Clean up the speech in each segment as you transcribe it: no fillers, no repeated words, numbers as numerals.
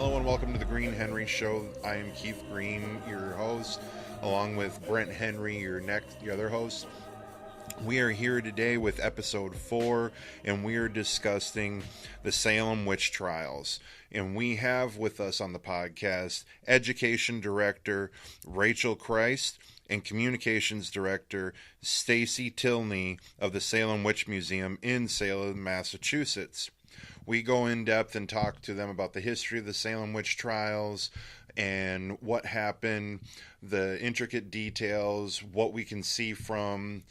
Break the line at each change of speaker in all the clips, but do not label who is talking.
Hello and welcome to the Green Henry Show. I am Keith Green, your host, along with Brent Henry, your other host. We are here today with episode 4, and we are discussing the Salem witch trials. And we have with us on the podcast Education Director Rachel Christ and Communications Director Stacy Tilney of the Salem Witch Museum in Salem, Massachusetts. We go in depth and talk to them about the history of the Salem witch trials and what happened, the intricate details, what we can see from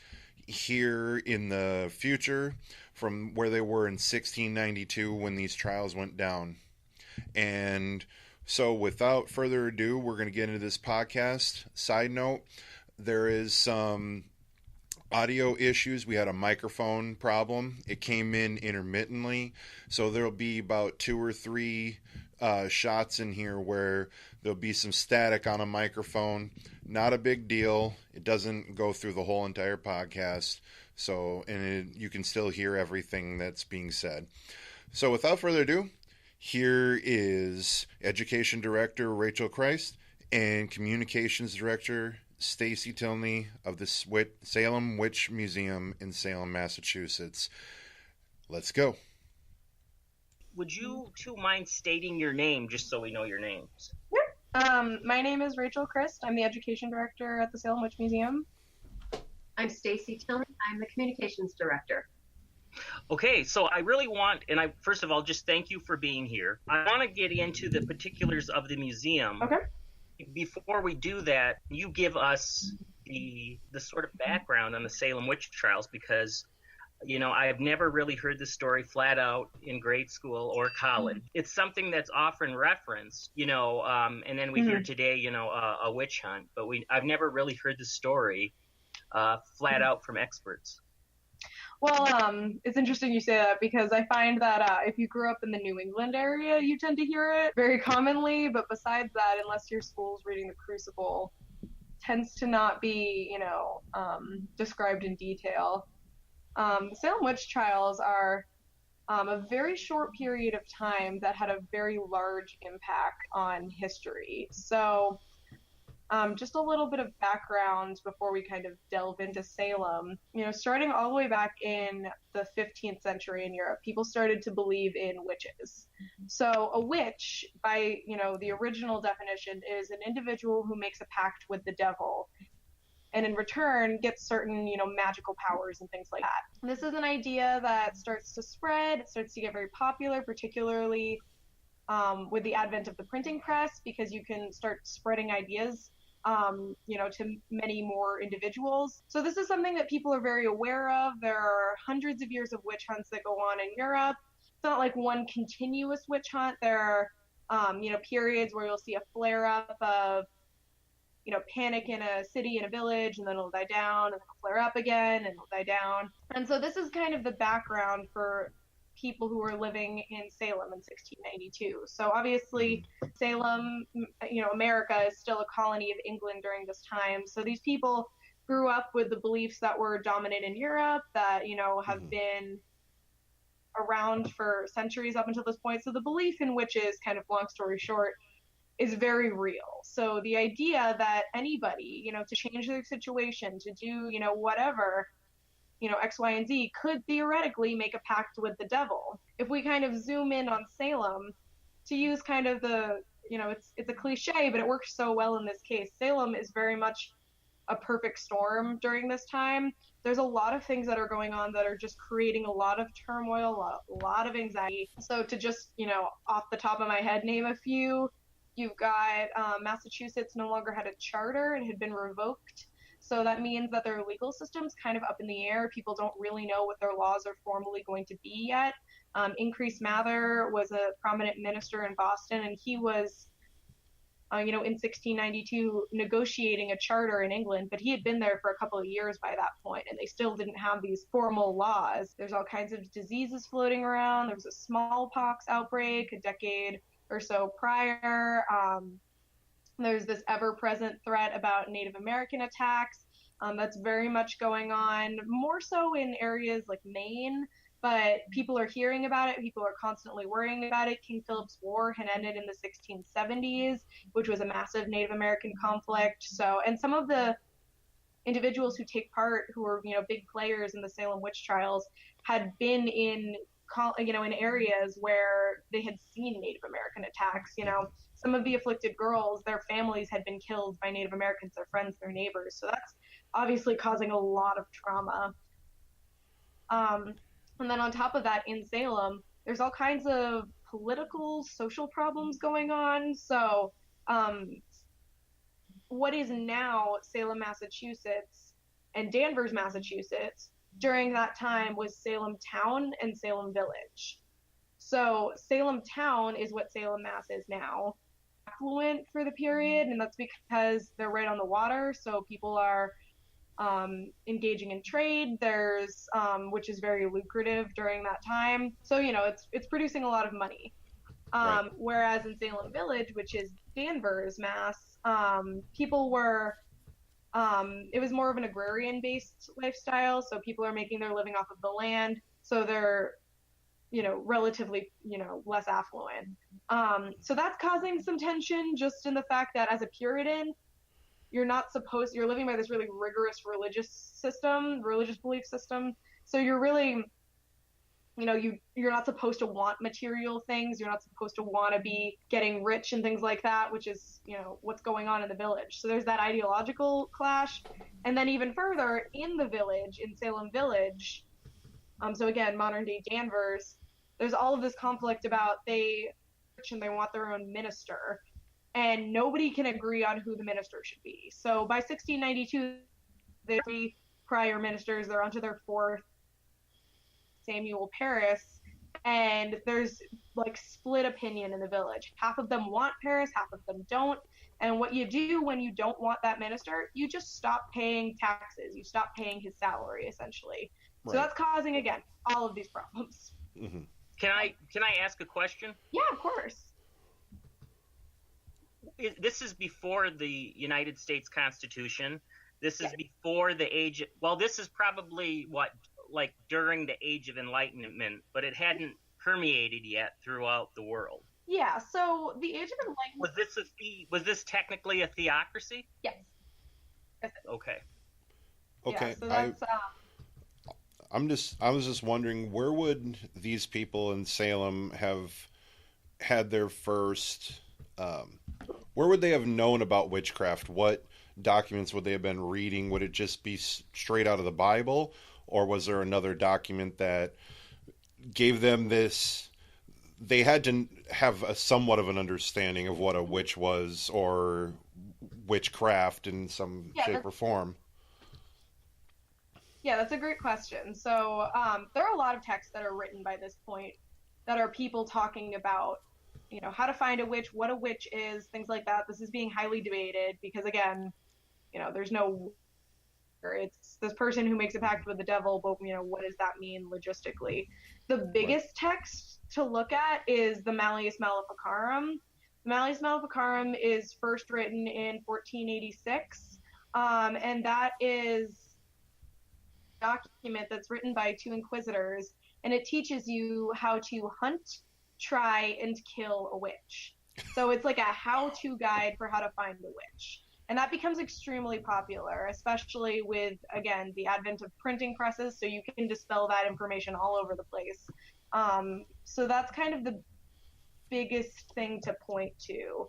here in the future, from where they were in 1692 when these trials went down. And so without further ado, we're going to get into this podcast. Side note, there is some audio issues. We had a microphone problem. It came in intermittently, so there'll be about 2 or 3 shots in here where there'll be some static on a microphone. Not a big deal. It doesn't go through the whole entire podcast, you can still hear everything that's being said. So without further ado, here is Education Director Rachel Christ and Communications Director Stacy Tilney of the Salem Witch Museum in Salem, Massachusetts. Let's go.
Would you two mind stating your name just so we know your names?
Yeah. My name is Rachel Christ. I'm the Education Director at the Salem Witch Museum.
I'm Stacy Tilney. I'm the Communications Director.
Okay, so I really want, and I first of all, just thank you for being here. I want to get into the particulars of the museum.
Okay.
Before we do that, you give us the sort of background on the Salem witch trials, because I have never really heard this story flat out in grade school or college. It's something that's often referenced, and then we hear today, a witch hunt, but I've never really heard the story flat out from experts.
Well, it's interesting you say that, because I find that if you grew up in the New England area, you tend to hear it very commonly. But besides that, unless your school's reading the Crucible, tends to not be, described in detail. The Salem witch trials are a very short period of time that had a very large impact on history. So just a little bit of background before we kind of delve into Salem. Starting all the way back in the 15th century in Europe, people started to believe in witches. So a witch, by, the original definition, is an individual who makes a pact with the devil and in return gets certain, magical powers and things like that. This is an idea that starts to spread. It starts to get very popular, particularly with the advent of the printing press, because you can start spreading ideas to many more individuals. So this is something that people are very aware of. There are hundreds of years of witch hunts that go on in Europe. It's not like one continuous witch hunt. There are, periods where you'll see a flare-up of, panic in a city, in a village, and then it'll die down, and then it'll flare up again, and it'll die down. And so this is kind of the background for people who were living in Salem in 1692. So obviously Salem, America is still a colony of England during this time. So these people grew up with the beliefs that were dominant in Europe that, have been around for centuries up until this point. So the belief in witches, kind of long story short, is very real. So the idea that anybody, to change their situation, to do, whatever, X, Y, and Z, could theoretically make a pact with the devil. If we kind of zoom in on Salem, to use kind of the, it's a cliche, but it works so well in this case. Salem is very much a perfect storm during this time. There's a lot of things that are going on that are just creating a lot of turmoil, a lot of anxiety. So to just, off the top of my head, name a few, you've got Massachusetts no longer had a charter. It had been revoked. So that means that their legal system's kind of up in the air. People don't really know what their laws are formally going to be yet. Increase Mather was a prominent minister in Boston, and he was, in 1692 negotiating a charter in England, but he had been there for a couple of years by that point, and they still didn't have these formal laws. There's all kinds of diseases floating around. There was a smallpox outbreak a decade or so prior. There's this ever-present threat about Native American attacks that's very much going on, more so in areas like Maine, but people are hearing about it. People are constantly worrying about it. King Philip's War had ended in the 1670s, which was a massive Native American conflict. So, and some of the individuals who take part, who were, big players in the Salem witch trials, had been in areas where they had seen Native American attacks. Some of the afflicted girls, their families had been killed by Native Americans, their friends, their neighbors. So that's obviously causing a lot of trauma. And then on top of that, in Salem, there's all kinds of political, social problems going on. So what is now Salem, Massachusetts, and Danvers, Massachusetts, during that time was Salem Town and Salem Village. So Salem Town is what Salem, Mass is now. Affluent for the period, and that's because they're right on the water, so people are engaging in trade. There's which is very lucrative during that time. So it's producing a lot of money.
Right.
Whereas in Salem Village, which is Danvers, Mass, people were it was more of an agrarian-based lifestyle. So people are making their living off of the land. So they're relatively less affluent. So that's causing some tension, just in the fact that as a Puritan, you're living by this really rigorous religious belief system. So you're really, you're not supposed to want material things. You're not supposed to want to be getting rich and things like that, which is, what's going on in the village. So there's that ideological clash. And then even further, in the village, in Salem Village, so again, modern day Danvers, there's all of this conflict about they want their own minister, and nobody can agree on who the minister should be. So by 1692, the 3 prior ministers, they're onto their 4th, Samuel Paris, and there's split opinion in the village. Half of them want Paris, half of them don't. And what you do when you don't want that minister, you just stop paying taxes. You stop paying his salary, essentially. Right. So that's causing, again, all of these problems.
Mm-hmm.
Can I ask a question?
Yeah, of course.
This is before the United States Constitution. This is before the age. Well, this is probably during the Age of Enlightenment, but it hadn't permeated yet throughout the world.
Yeah. So the Age of Enlightenment.
Was this technically a theocracy?
Yes.
Okay.
Okay.
Yeah, so that's.
I was just wondering, where would these people in Salem have had their first? Where would they have known about witchcraft? What documents would they have been reading? Would it just be straight out of the Bible, or was there another document that gave them this? They had to have somewhat of an understanding of what a witch was, or witchcraft in some shape or form.
Yeah, that's a great question. So there are a lot of texts that are written by this point that are people talking about, how to find a witch, what a witch is, things like that. This is being highly debated because, again, there's no, it's this person who makes a pact with the devil, but, what does that mean logistically? The biggest text to look at is the Malleus Maleficarum. The Malleus Maleficarum is first written in 1486, and that is document that's written by 2 inquisitors, and it teaches you how to hunt, try, and kill a witch. So it's like a how-to guide for how to find a witch. And that becomes extremely popular, especially with, again, the advent of printing presses, so you can dispel that information all over the place. So that's kind of the biggest thing to point to.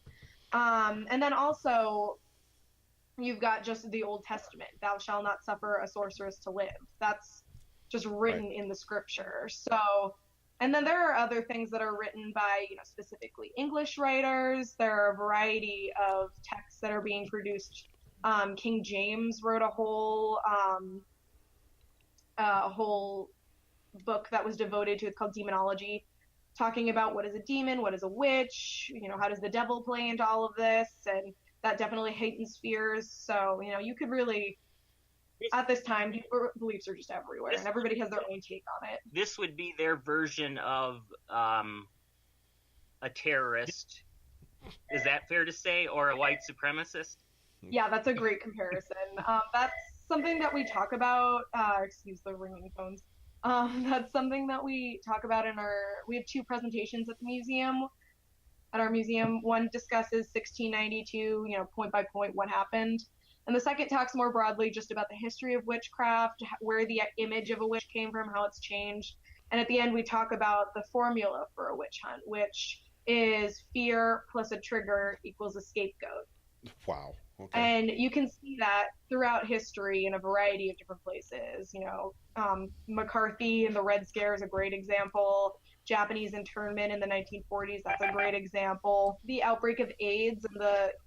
And then also, you've got just the Old Testament. Thou shalt not suffer a sorceress to live. That's just written in the scripture. So, and then there are other things that are written by, specifically English writers. There are a variety of texts that are being produced. King James wrote a whole book that was devoted to, it's called Demonology, talking about what is a demon, what is a witch, how does the devil play into all of this, and that definitely heightens fears. So, you could really, at this time, beliefs are just everywhere, and everybody has their own take on it.
This would be their version of a terrorist. Is that fair to say? Or a white supremacist?
Yeah, that's a great comparison. That's something that we talk about. Excuse the ringing phones. That's something that we talk about we have two presentations at the museum. At our museum, one discusses 1692, point by point what happened. And the second talks more broadly just about the history of witchcraft, where the image of a witch came from, how it's changed. And at the end, we talk about the formula for a witch hunt, which is fear plus a trigger equals a scapegoat.
Wow. Okay.
And you can see that throughout history in a variety of different places. McCarthy and the Red Scare is a great example. Japanese internment in the 1940s, that's a great example. The outbreak of AIDS and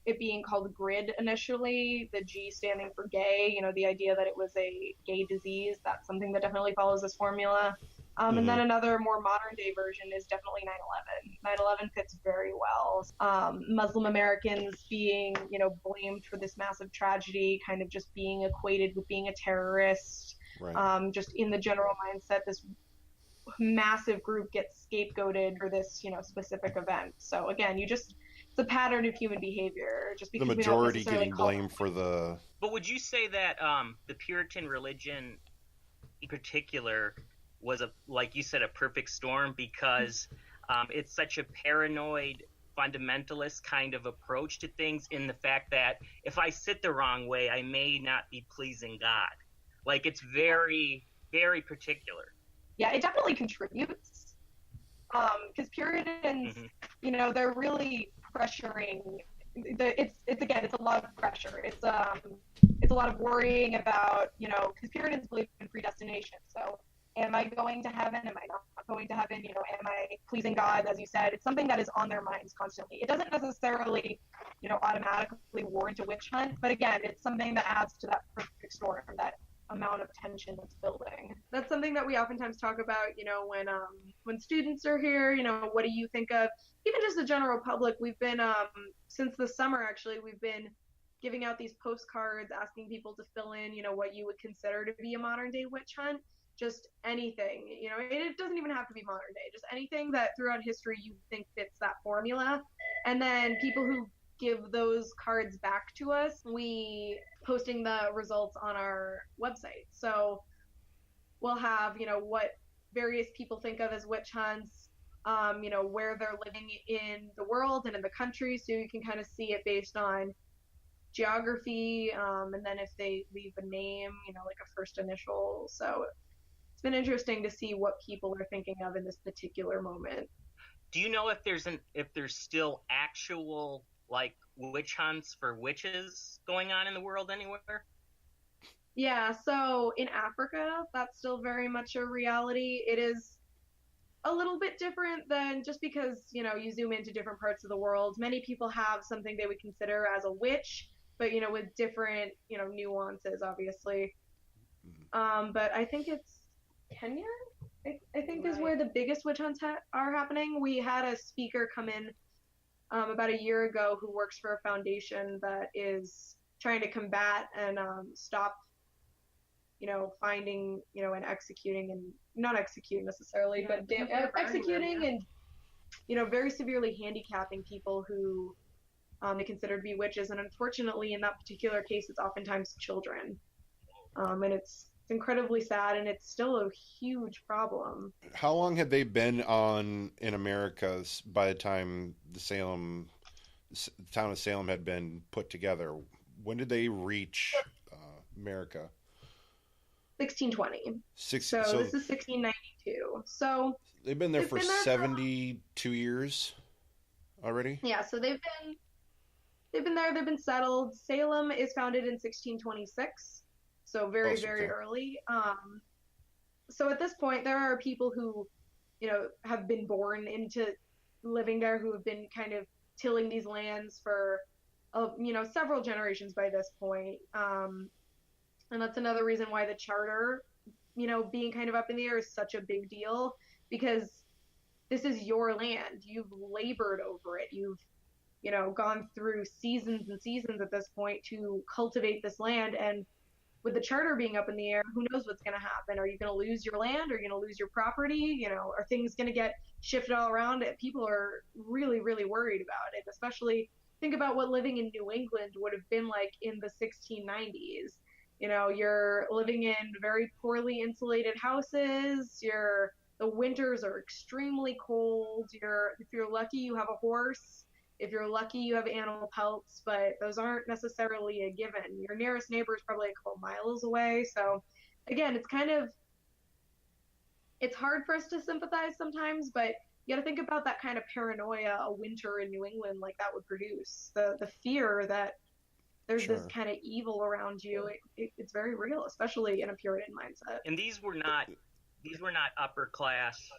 it being called GRID initially, the G standing for gay, the idea that it was a gay disease, that's something that definitely follows this formula. And then another more modern day version is definitely 9/11. 9/11 fits very well. Muslim Americans being, blamed for this massive tragedy, kind of just being equated with being a terrorist.
Right.
Just in the general mindset, this massive group gets scapegoated for this, specific event. So again, it's a pattern of human behavior. Just because
the majority getting blamed for the.
But would you say that the Puritan religion, in particular, was like you said, a perfect storm because it's such a paranoid, fundamentalist kind of approach to things? In the fact that if I sit the wrong way, I may not be pleasing God. Like it's very, very particular.
Yeah, it definitely contributes. Because Puritans, they're really pressuring. It's a lot of pressure. It's a lot of worrying about, because Puritans believe in predestination. So, am I going to heaven? Am I not going to heaven? Am I pleasing God? As you said, it's something that is on their minds constantly. It doesn't necessarily, automatically warrant a witch hunt, but again, it's something that adds to that perfect storm, that amount of tension that's building. That's something that we oftentimes talk about, when students are here, what do you think of, even just the general public. We've been, since the summer actually, we've been giving out these postcards asking people to fill in, what you would consider to be a modern day witch hunt. Just anything, it doesn't even have to be modern day, just anything that throughout history you think fits that formula. And then people who give those cards back to us, we posting the results on our website. So we'll have, what various people think of as witch hunts, where they're living in the world and in the country, so you can kind of see it based on geography, and then if they leave a name, like a first initial. So it's been interesting to see what people are thinking of in this particular moment.
Do you know if there's still actual like witch hunts for witches going on in the world anywhere?
Yeah, so in Africa, that's still very much a reality. It is a little bit different than just because, you zoom into different parts of the world. Many people have something they would consider as a witch, but, with different, nuances, obviously. But I think it's Kenya, I think is where the biggest witch hunts are happening. We had a speaker come in about a year ago who works for a foundation that is trying to combat and stop, finding, and executing, and not executing necessarily, but executing and, very severely handicapping people who they consider to be witches. And unfortunately, in that particular case, it's oftentimes children. And it's incredibly sad, and it's still a huge problem.
How long had they been in America by the time the town of Salem had been put together? When did they reach America?
1620. So this is 1692. So
they've been there for 72 years already?
Yeah, so they've been there, they've been settled. Salem is founded in 1626. So very, very early. So at this point, there are people who, have been born into living there, who have been kind of tilling these lands for, several generations by this point. And that's another reason why the charter, being kind of up in the air is such a big deal, because this is your land. You've labored over it. You've, gone through seasons and seasons at this point to cultivate this land. And with the charter being up in the air, who knows what's going to happen? Are you going to lose your land? Are you going to lose your property? Are things going to get shifted all around? People are really, really worried about it, especially think about what living in New England would have been like in the 1690s. You're living in very poorly insulated houses. The winters are extremely cold. If you're lucky, you have a horse. If you're lucky, you have animal pelts, but those aren't necessarily a given. Your nearest neighbor is probably a couple miles away. So again, it's hard for us to sympathize sometimes, but you got to think about that kind of paranoia a winter in New England like that would produce. The fear that there's
Sure.
this kind of evil around you. It's very real, especially in a Puritan mindset.
And these were not upper class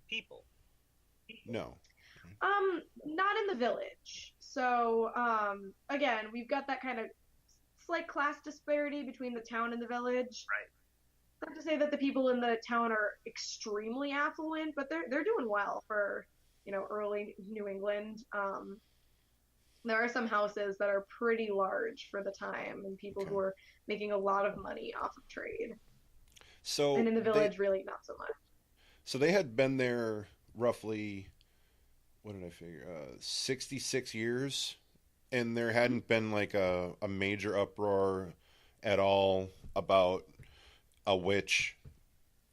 people.
No.
Not in the village. So, again, we've got that kind of slight class disparity between the town and the village.
Right.
Not to say that the people in the town are extremely affluent, but they're doing well for, early New England. There are some houses that are pretty large for the time, and people who are making a lot of money off of trade.
So
And in the village, really not so much.
So they had been there roughly, what did I figure? 66 years, and there hadn't been like a major uproar at all about a witch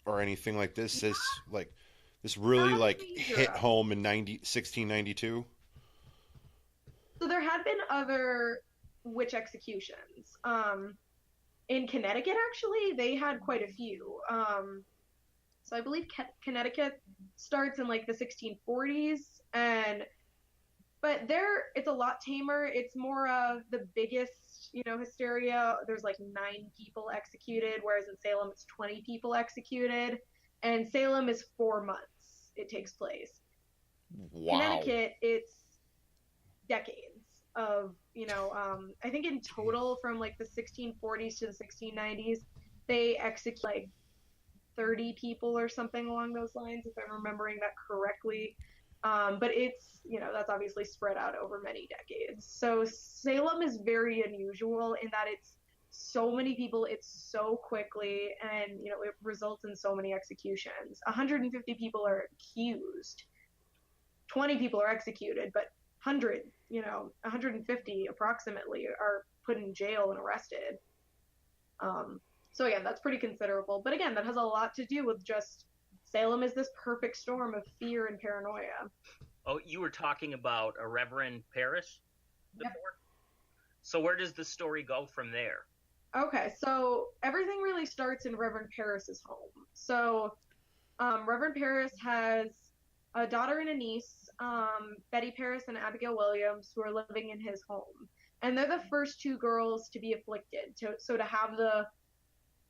or anything like this. This really like hit home in 1692.
So there had been other witch executions. In Connecticut, actually, they had quite a few. So I believe Connecticut starts in like the 1640s, but there it's a lot tamer. It's more of the biggest, hysteria. There's like 9 people executed, whereas in Salem it's 20 people executed, and Salem is 4 months it takes place.
Wow.
Connecticut, it's decades of, I think in total from like the 1640s to the 1690s, they execute like 30 people or something along those lines, if I'm remembering that correctly. But it's, that's obviously spread out over many decades. So Salem is very unusual in that it's so many people, it's so quickly, and, it results in so many executions. 150 people are accused. 20 people are executed, but 150 approximately are put in jail and arrested. So again, that's pretty considerable. But again, that has a lot to do with just Salem is this perfect storm of fear and paranoia.
Oh, you were talking about a Reverend Parris before?
Yep.
So where does the story go from there?
Okay, so everything really starts in Reverend Parris's home. So Reverend Parris has a daughter and a niece, Betty Parris and Abigail Williams, who are living in his home. And they're the first 2 girls to be afflicted, to have the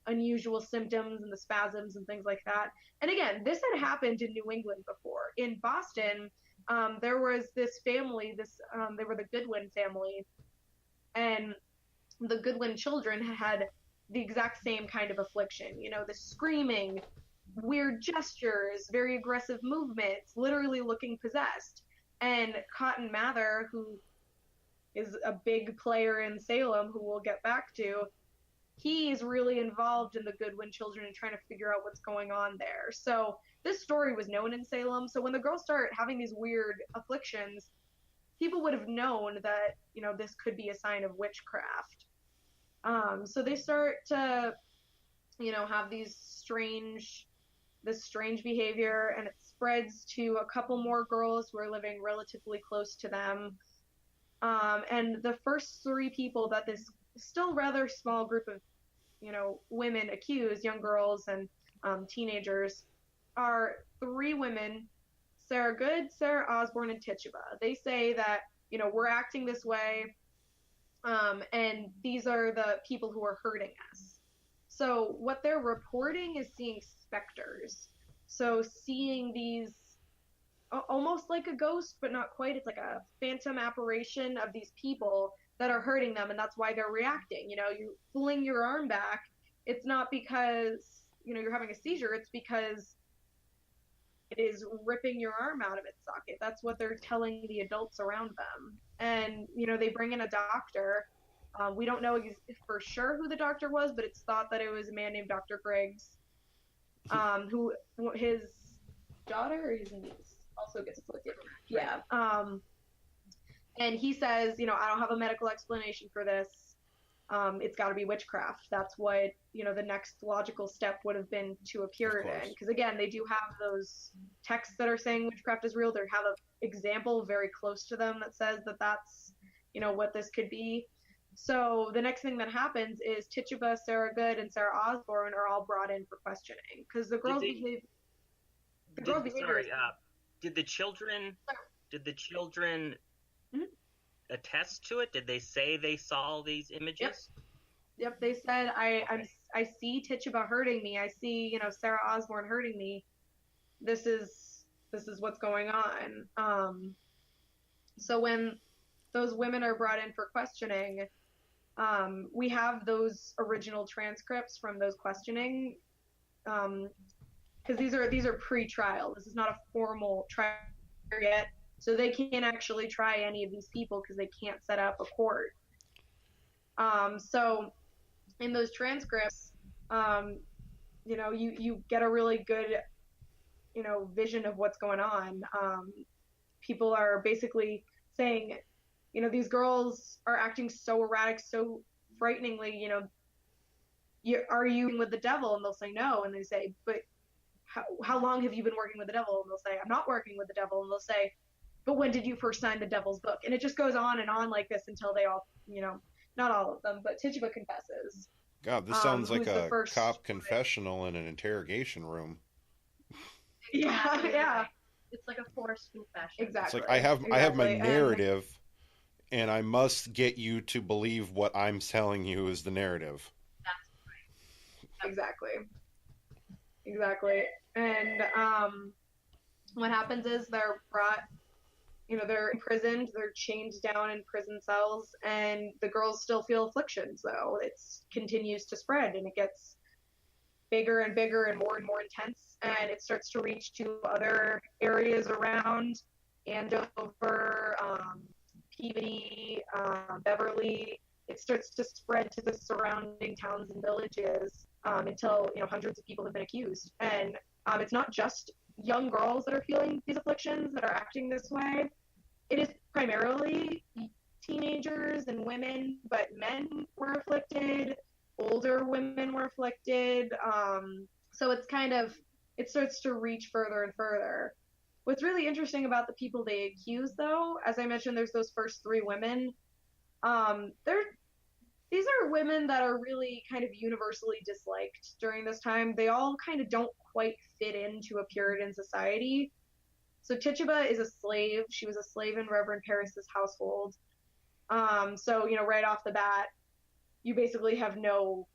unusual symptoms and the spasms and things like that. And again, this had happened in New England before. In Boston, there was this family, they were the Goodwin family, and the Goodwin children had the exact same kind of affliction, the screaming, weird gestures, very aggressive movements, literally looking possessed. And Cotton Mather, who is a big player in Salem, who we'll get back to, he's really involved in the Goodwin children and trying to figure out what's going on there. So this story was known in Salem. So when the girls start having these weird afflictions, people would have known that, this could be a sign of witchcraft. So they start to, have this strange behavior, and it spreads to a couple more girls who are living relatively close to them. And the first 3 people that this still rather small group of, women accuse, young girls and teenagers, are 3 women, Sarah Good, Sarah Osborne, and Tituba. They say that, we're acting this way, and these are the people who are hurting us. So what they're reporting is seeing specters. So seeing these, almost like a ghost, but not quite. It's like a phantom apparition of these people that are hurting them, and that's why they're reacting. You fling your arm back, it's not because, you're having a seizure, it's because it is ripping your arm out of its socket. That's what they're telling the adults around them. And, they bring in a doctor. We don't know for sure who the doctor was, but it's thought that it was a man named Dr. Griggs, who his daughter or his niece also gets afflicted. Yeah. And he says, I don't have a medical explanation for this. it's got to be witchcraft. That's what, the next logical step would have been to a Puritan. Because again, they do have those texts that are saying witchcraft is real. They have an example very close to them that says that that's, what this could be. So the next thing that happens is Tituba, Sarah Good, and Sarah Osborne are all brought in for questioning because the girls behave.
Did the children
Mhm.
attest to it? Did they say they saw these images?
Yep. They said I see Tituba hurting me. I see Sarah Osborne hurting me. This is what's going on. So when those women are brought in for questioning, we have those original transcripts from those questioning, because these are pre-trial. This is not a formal trial yet, so they can't actually try any of these people because they can't set up a court. So in those transcripts, you get a really good, vision of what's going on. People are basically saying, these girls are acting so erratic, so frighteningly, are you with the devil? And they'll say no. And they say, but how long have you been working with the devil? And they'll say, I'm not working with the devil. And they'll say, but when did you first sign the devil's book? And it just goes on and on like this until they all, not all of them, but Tituba confesses.
God, this sounds like a cop confessional in an interrogation room.
Yeah.
It's like a forced confession.
Exactly.
It's like I have my narrative, and I must get you to believe what I'm telling you is the narrative.
That's right.
Exactly. And what happens is they're brought, they're imprisoned, they're chained down in prison cells, and the girls still feel afflictions, though. It continues to spread, and it gets bigger and bigger and more intense, and it starts to reach to other areas around Andover, Peabody, Beverly. It starts to spread to the surrounding towns and villages until hundreds of people have been accused. And it's not just young girls that are feeling these afflictions that are acting this way. It is primarily teenagers and women, but men were afflicted, older women were afflicted. So it starts to reach further and further. What's really interesting about the people they accuse, though, as I mentioned, there's those first three women. These are women that are really kind of universally disliked during this time. They all kind of don't quite fit into a Puritan society. So Tituba is a slave. She was a slave in Reverend Parris's household. So, right off the bat, you basically have no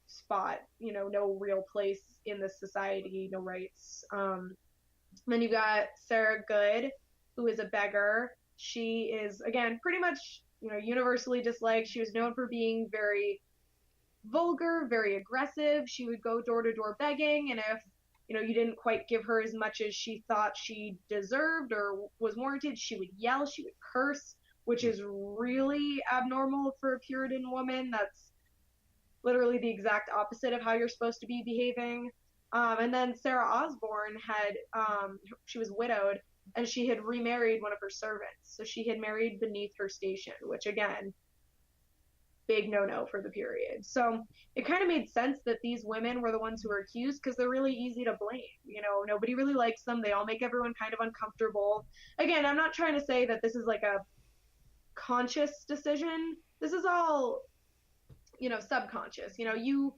spot, no real place in this society, no rights. Then you got Sarah Good, who is a beggar. She is, again, pretty much, universally disliked. She was known for being very vulgar, very aggressive. She would go door to door begging, and if, you didn't quite give her as much as she thought she deserved or was warranted, she would yell, she would curse, which is really abnormal for a Puritan woman. That's literally the exact opposite of how you're supposed to be behaving. And then Sarah Osborne she was widowed, and she had remarried one of her servants. So she had married beneath her station, which, again, big no-no for the period. So it kind of made sense that these women were the ones who were accused because they're really easy to blame. Nobody really likes them. They all make everyone kind of uncomfortable. Again, I'm not trying to say that this is like a conscious decision. This is all, subconscious. You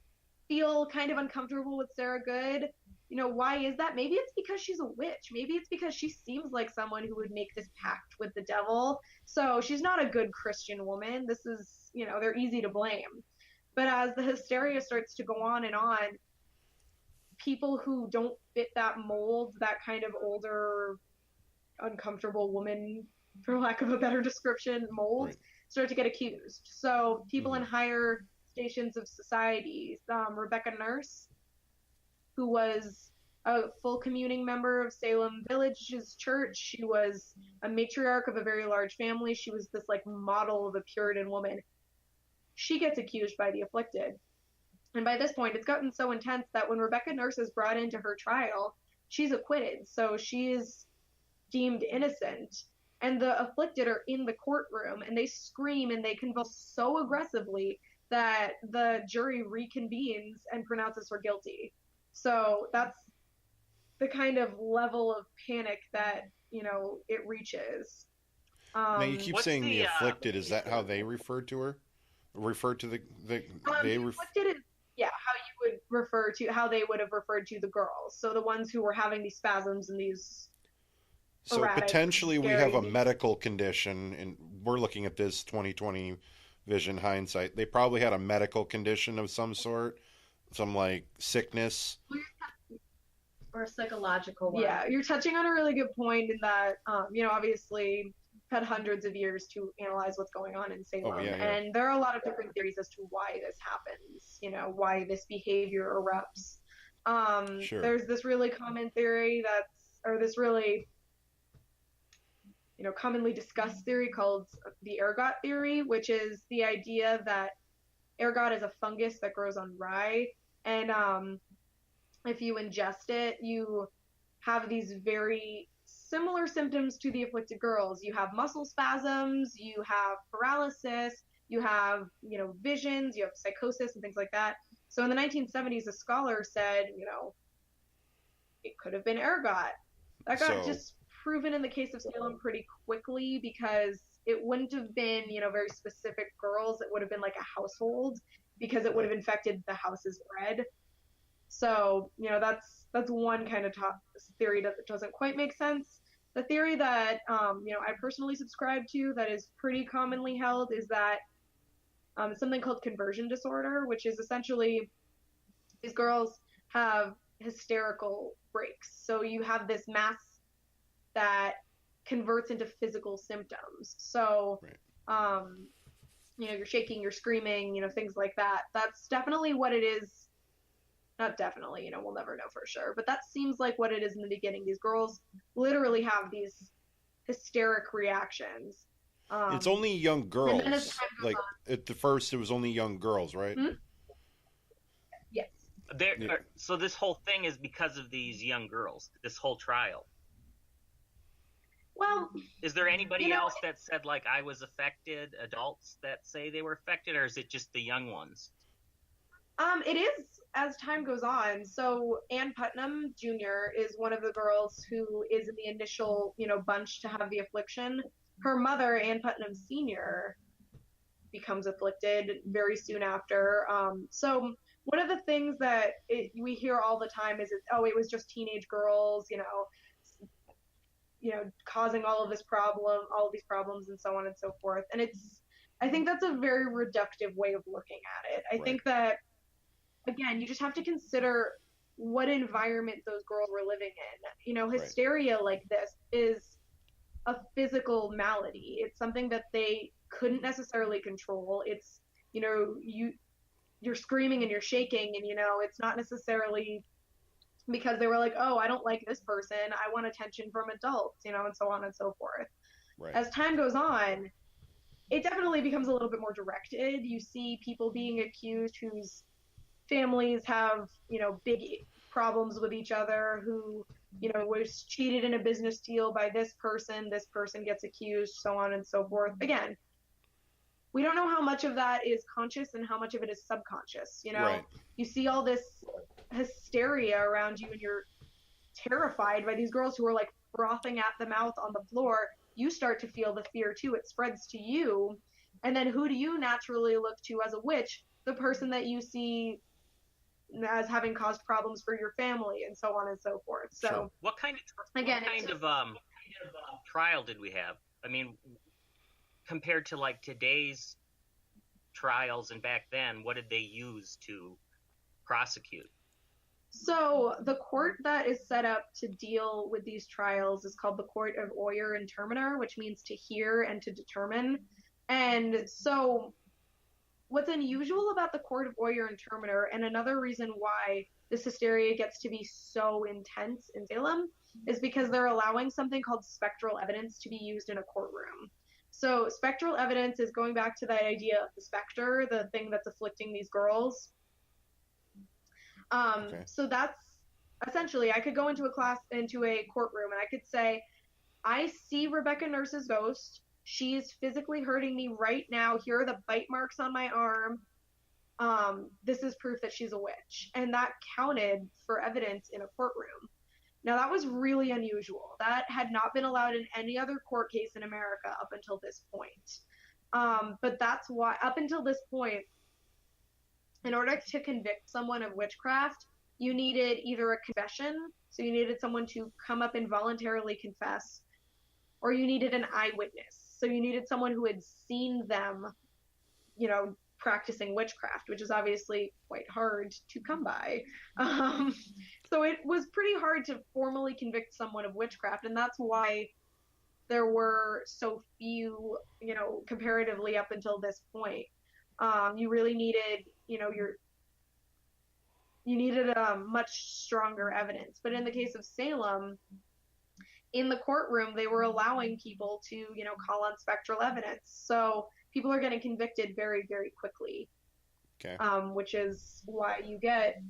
feel kind of uncomfortable with Sarah Good. Why is that? Maybe it's because she's a witch. Maybe it's because she seems like someone who would make this pact with the devil. So she's not a good Christian woman. This is, they're easy to blame. But as the hysteria starts to go on and on, people who don't fit that mold, that kind of older, uncomfortable woman, for lack of a better description, mold, right, start to get accused. So people in higher stations of society, Rebecca Nurse, who was a full communing member of Salem Village's church. She was a matriarch of a very large family. She was this model of a Puritan woman. She gets accused by the afflicted. And by this point, it's gotten so intense that when Rebecca Nurse is brought into her trial, she's acquitted. So she is deemed innocent. And the afflicted are in the courtroom, and they scream and they convulse so aggressively that the jury reconvenes and pronounces her guilty. So that's the kind of level of panic that, it reaches.
Now you keep
What's
saying the
the
afflicted. Is that how they referred to her? Referred to the they ref-
afflicted is, yeah, how you would refer to, how they would have referred to the girls. So the ones who were having these spasms and these
So
erratic,
potentially we
scary,
have a medical condition, and we're looking at this 2020 vision hindsight. They probably had a medical condition of some sort, some like sickness.
Or a psychological one.
Yeah, you're touching on a really good point in that, obviously had hundreds of years to analyze what's going on in Salem.
Oh, yeah.
And there are a lot of different theories as to why this happens, why this behavior erupts.
Sure.
There's this really common theory this really, commonly discussed theory called the ergot theory, which is the idea that ergot is a fungus that grows on rye. And if you ingest it, you have these very similar symptoms to the afflicted girls. You have muscle spasms, you have paralysis, you have, visions, you have psychosis and things like that. So in the 1970s, a scholar said, it could have been ergot. That got just proven in the case of Salem pretty quickly because it wouldn't have been, very specific girls. It would have been like a household because it would have infected the house's bread. So, that's one kind of theory that doesn't quite make sense. The theory that, I personally subscribe to that is pretty commonly held is that something called conversion disorder, which is essentially these girls have hysterical breaks. So you have this mass that converts into physical symptoms. So, you're shaking, you're screaming, things like that. That's definitely what it is. Not definitely, we'll never know for sure, but that seems like what it is in the beginning. These girls literally have these hysteric reactions.
It's only young girls. Like at the first, it was only young girls, right?
Mm-hmm. Yes.
So this whole thing is because of these young girls. This whole trial.
Well,
is there anybody else that said like I was affected? Adults that say they were affected, or is it just the young ones?
It is as time goes on. So Ann Putnam Jr. is one of the girls who is in the initial, bunch to have the affliction. Her mother, Ann Putnam Sr., becomes afflicted very soon after. So one of the things that we hear all the time is, it was just teenage girls, causing all of these problems and so on and so forth. And I think that's a very reductive way of looking at it. I think that, again, you just have to consider what environment those girls were living in. Hysteria like this is a physical malady. It's something that they couldn't necessarily control. It's, you're screaming and you're shaking and, it's not necessarily because they were like, oh, I don't like this person. I want attention from adults, and so on and so forth.
Right.
As time goes on, it definitely becomes a little bit more directed. You see people being accused whose families have, big problems with each other, who, was cheated in a business deal by this person gets accused, so on and so forth. Again, we don't know how much of that is conscious and how much of it is subconscious. You see all this hysteria around you and you're terrified by these girls who are like frothing at the mouth on the floor. You start to feel the fear too. It spreads to you. And then who do you naturally look to as a witch? The person that you see as having caused problems for your family and so on and so forth. So
sure.
What kind of trial did we have? I mean, compared to like today's trials and back then, what did they use to prosecute?
So the court that is set up to deal with these trials is called the Court of Oyer and Terminer, which means to hear and to determine. And so what's unusual about the Court of Oyer and Terminer, and another reason why this hysteria gets to be so intense in Salem, is because they're allowing something called spectral evidence to be used in a courtroom. So spectral evidence is going back to that idea of the specter, the thing that's afflicting these girls. So that's essentially, I could go into a courtroom, and I could say, I see Rebecca Nurse's ghost. She is physically hurting me right now. Here are the bite marks on my arm. this is proof that she's a witch. And that counted for evidence in a courtroom. Now, that was really unusual. That had not been allowed in any other court case in America up until this point. But that's why, up until this point, in order to convict someone of witchcraft, you needed either a confession, so you needed someone to come up and voluntarily confess, or you needed an eyewitness. So you needed someone who had seen them, practicing witchcraft, which is obviously quite hard to come by. So it was pretty hard to formally convict someone of witchcraft, and that's why there were so few, comparatively up until this point. You really needed, you needed much stronger evidence. But in the case of Salem, in the courtroom, they were allowing people to, call on spectral evidence. So people are getting convicted very, very quickly.
Okay.
Which is why you get,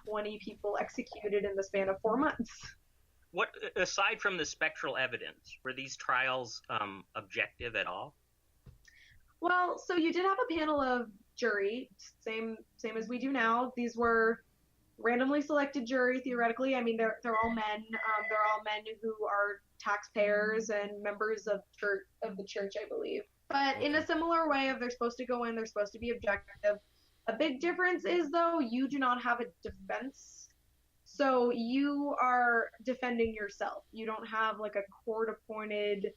20 people executed in the span of 4 months.
What, aside from the spectral evidence, were these trials objective at all?
Well, so you did have a panel of jury, same as we do now. These were randomly selected jury, theoretically. I mean, they're all men. They're all men who are taxpayers and members of the church, I believe. But in a similar way of they're supposed to go in, they're supposed to be objective. A big difference is, though, you do not have a defense. So you are defending yourself. You don't have like a court-appointed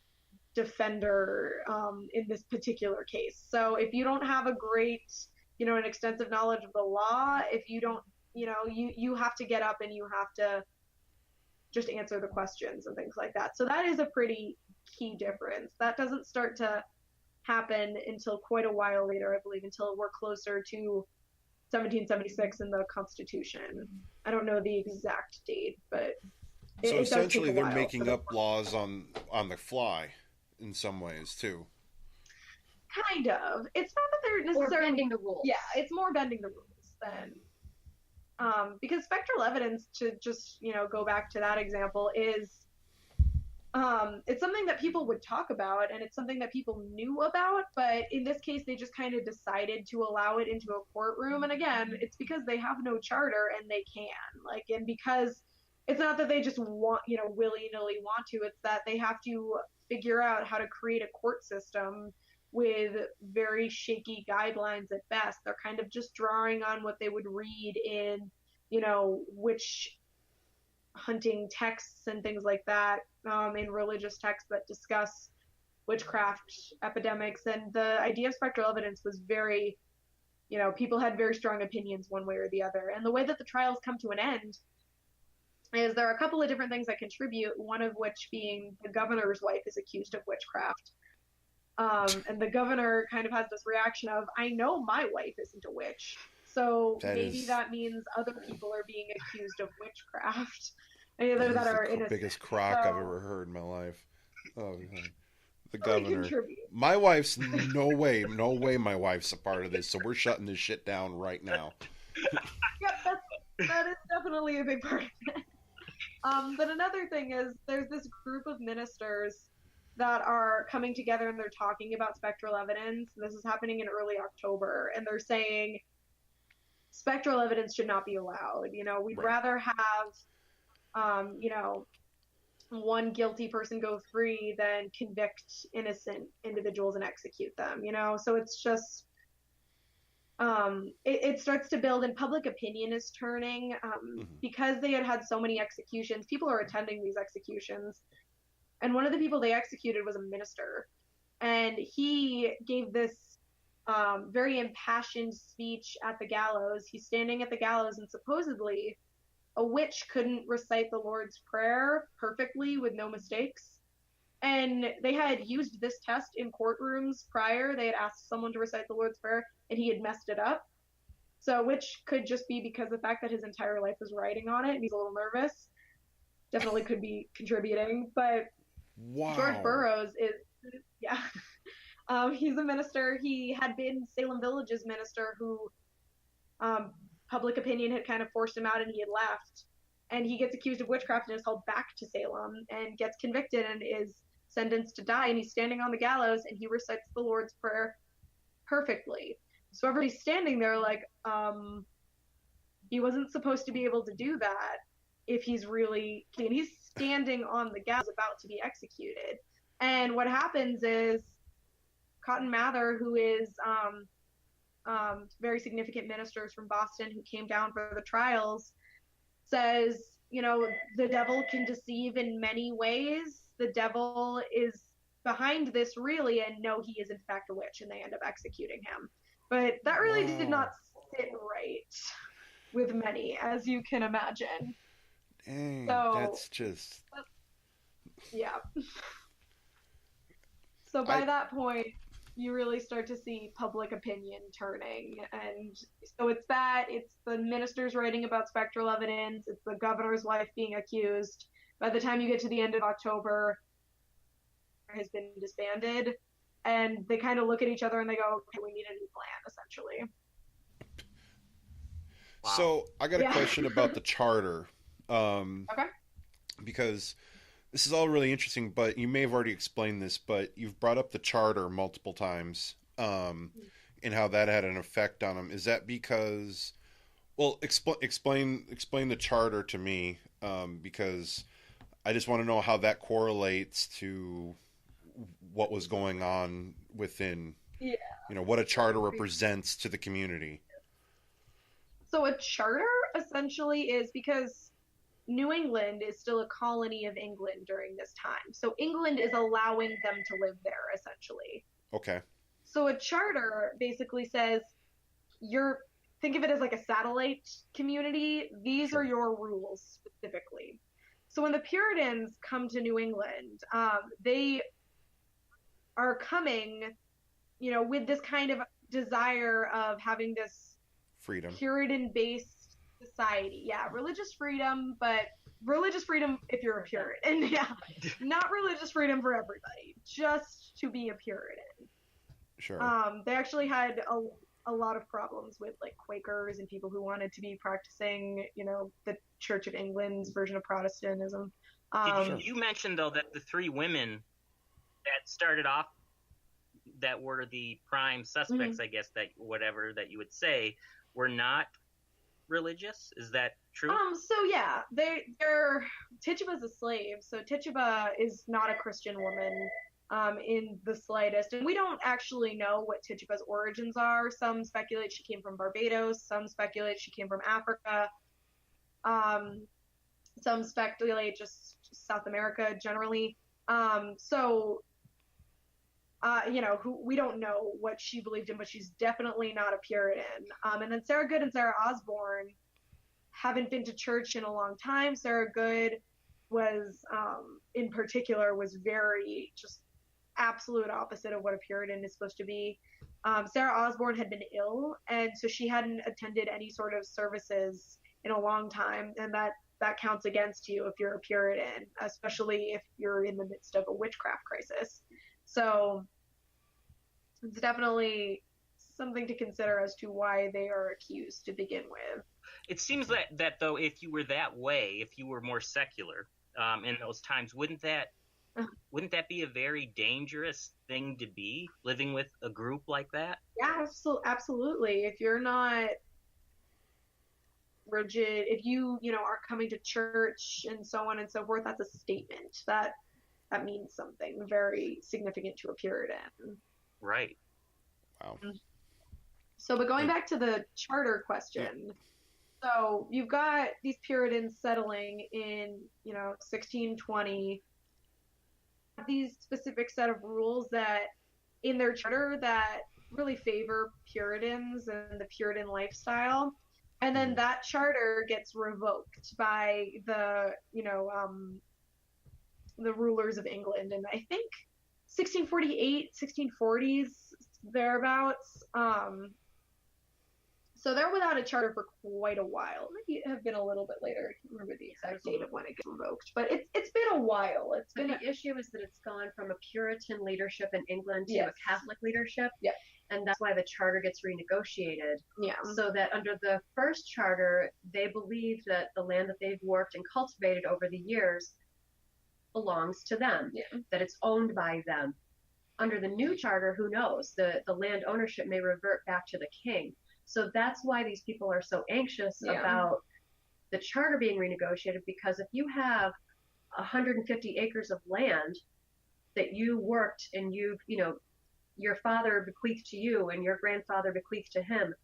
defender in this particular case. So if you don't have a great, an extensive knowledge of the law, if you don't, you have to get up and you have to just answer the questions and things like that. So that is a pretty key difference. That doesn't start to happen until quite a while later, I believe, until we're closer to 1776 in the Constitution. I don't know the exact date, but
so essentially they're making up laws on the fly in some ways too.
Kind of. It's not that they're necessarily
or bending the rules.
Yeah, it's more bending the rules than because spectral evidence, to just go back to that example, is it's something that people would talk about and it's something that people knew about, but in this case they just kind of decided to allow it into a courtroom. And again, it's because they have no charter and they can, and because it's not that they just want, willy-nilly want to, it's that they have to figure out how to create a court system with very shaky guidelines at best. They're kind of just drawing on what they would read in, witch hunting texts and things like that, in religious texts that discuss witchcraft epidemics. And the idea of spectral evidence was very, people had very strong opinions one way or the other. And the way that the trials come to an end is there are a couple of different things that contribute, one of which being the governor's wife is accused of witchcraft. And the governor kind of has this reaction of, I know my wife isn't a witch, so that means other people are being accused of witchcraft. Either that are innocent.
Biggest crock I've ever heard in my life. Oh, the governor. My wife's no way my wife's a part of this, so we're shutting this shit down right now.
Yep, that is definitely a big part of it. But another thing is there's this group of ministers that are coming together and they're talking about spectral evidence. This is happening in early October, and they're saying spectral evidence should not be allowed. We'd rather have, one guilty person go free than convict innocent individuals and execute them, So it's just, it starts to build, and public opinion is turning, because they had so many executions. People are attending these executions. And one of the people they executed was a minister. And he gave this very impassioned speech at the gallows. He's standing at the gallows, and supposedly a witch couldn't recite the Lord's Prayer perfectly with no mistakes. And they had used this test in courtrooms prior. They had asked someone to recite the Lord's Prayer, and he had messed it up. So, which could just be because the fact that his entire life was riding on it, and he's a little nervous. Definitely could be contributing. But
wow.
George Burroughs is, he's a minister. He had been Salem Village's minister who public opinion had kind of forced him out, and he had left. And he gets accused of witchcraft and is hauled back to Salem and gets convicted and is sentenced to die. And he's standing on the gallows and he recites the Lord's Prayer perfectly. So everybody's standing there like, he wasn't supposed to be able to do that if he's really, and he's standing on the gallows about to be executed. And what happens is Cotton Mather, who is very significant ministers from Boston who came down for the trials, says, the devil can deceive in many ways. The devil is behind this really, and no, he is in fact a witch, and they end up executing him. But that really did not sit right with many, as you can imagine.
Dang,
So,
that's just...
Yeah. So by that point, you really start to see public opinion turning. And so it's the ministers writing about spectral evidence, it's the governor's wife being accused. By the time you get to the end of October, has been disbanded, and they kind of look at each other and they go, okay, we need a new plan, essentially.
Wow. So I got a question about the charter.
Okay.
Because this is all really interesting, but you may have already explained this, but you've brought up the charter multiple times, and how that had an effect on them. Is that because, well, explain the charter to me, because I just want to know how that correlates to what was going on within, what a charter represents to the community.
So a charter essentially is because New England is still a colony of England during this time. So England is allowing them to live there, essentially.
Okay.
So a charter basically says, think of it as like a satellite community. These are your rules specifically. So when the Puritans come to New England, they are coming, with this kind of desire of having this
freedom,
Puritan-based society. Yeah, religious freedom, but religious freedom if you're a Puritan. Yeah, not religious freedom for everybody, just to be a Puritan.
Sure.
They actually had a lot of problems with like Quakers and people who wanted to be practicing, the Church of England's version of Protestantism.
You mentioned though that the three women that started off, that were the prime suspects, I guess, that whatever that you would say, were not religious. Is that true?
So yeah, they're Tituba's a slave, so Tituba is not a Christian woman in the slightest, and we don't actually know what Tituba's origins are. Some speculate she came from Barbados, some speculate she came from Africa, some speculate just South America generally. We don't know what she believed in, but she's definitely not a Puritan. And then Sarah Good and Sarah Osborne haven't been to church in a long time. Sarah Good was, in particular, was very just absolute opposite of what a Puritan is supposed to be. Sarah Osborne had been ill, and so she hadn't attended any sort of services in a long time, and that counts against you if you're a Puritan, especially if you're in the midst of a witchcraft crisis. So it's definitely something to consider as to why they are accused to begin with.
It seems that though, if you were that way, if you were more secular in those times, wouldn't that be a very dangerous thing to be, living with a group like that?
Yeah, absolutely. If you're not rigid, if you are coming to church and so on and so forth, that's a statement that means something very significant to a Puritan.
Right.
Wow. So,
but going back to the charter question, so you've got these Puritans settling in, 1620, these specific set of rules that in their charter that really favor Puritans and the Puritan lifestyle. And then that charter gets revoked by the rulers of England, and I think 1648, 1640s, thereabouts. So they're without a charter for quite a while. Maybe it have been a little bit later. I can't remember the exact date of when it gets revoked, but it's been a while.
The issue is that it's gone from a Puritan leadership in England to a Catholic leadership.
Yeah.
And that's why the charter gets renegotiated.
Yeah.
So that under the first charter, they believe that the land that they've worked and cultivated over the years belongs to them, that it's owned by them. under the new charter, who knows? The land ownership may revert back to the king. So that's why these people are so anxious about the charter being renegotiated, because if you have 150 acres of land that you worked and your father bequeathed to you and your grandfather bequeathed to him,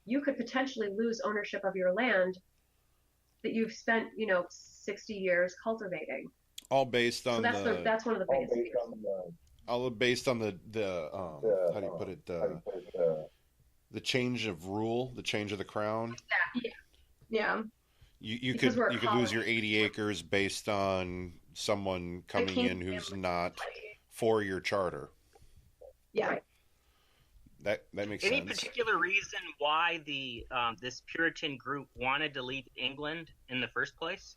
you could potentially lose ownership of your land that you've spent 60 years cultivating.
All based on
that's one of the biggest fears.
All based on the how do you put it, the change of rule, the change of the crown.
Yeah.
You could lose your 80 acres based on someone coming in who's not for your charter.
Yeah. Right.
That makes sense.
Any particular reason why the this Puritan group wanted to leave England in the first place?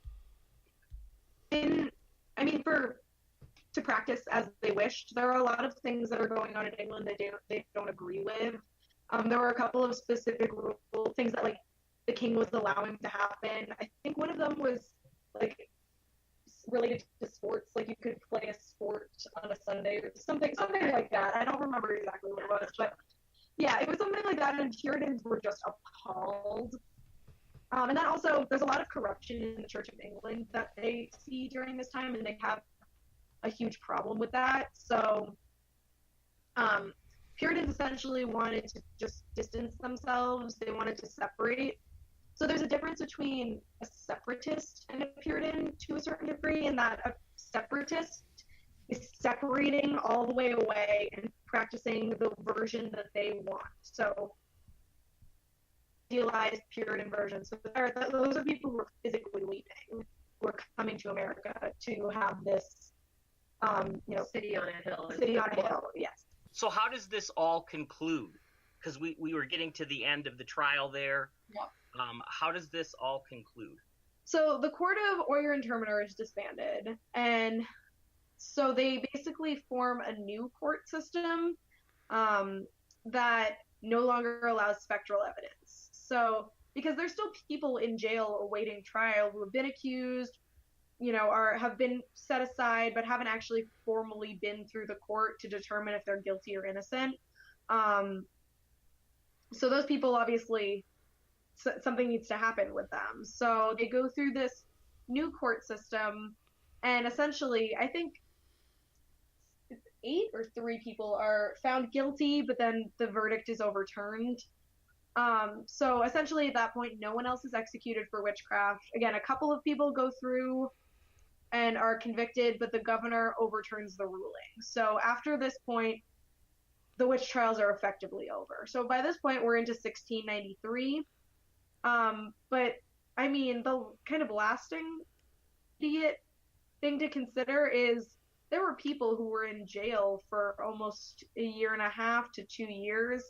To practice as they wished. There are a lot of things that are going on in England that they don't agree with. There were a couple of specific things that like the king was allowing to happen. I think one of them was like related to sports, like you could play a sport on a Sunday or something like that. I don't remember exactly what it was, but yeah, it was something like that, and Puritans were just appalled. And then also, there's a lot of corruption in the Church of England that they see during this time, and they have a huge problem with that. So Puritans essentially wanted to just distance themselves. They wanted to separate. So there's a difference between a separatist and a Puritan to a certain degree, in that a separatist is separating all the way away and practicing the version that they want. So idealized Puritan version. So those are people who are physically leaving, who are coming to America to have this
city on a hill.
City on a hill, yes.
So how does this all conclude? Because we were getting to the end of the trial there.
Yeah.
How does this all conclude?
So the Court of Oyer and Terminer is disbanded, and so they basically form a new court system that no longer allows spectral evidence. So because there's still people in jail awaiting trial who have been accused, have been set aside, but haven't actually formally been through the court to determine if they're guilty or innocent. So those people, obviously, something needs to happen with them. So they go through this new court system, and essentially, I think 8 or 3 people are found guilty, but then the verdict is overturned. So essentially, at that point, no one else is executed for witchcraft. Again, a couple of people go through and are convicted, but the governor overturns the ruling. So after this point, the witch trials are effectively over. So by this point, we're into 1693. But I mean, the kind of lasting idiot thing to consider is there were people who were in jail for almost a year and a half to 2 years.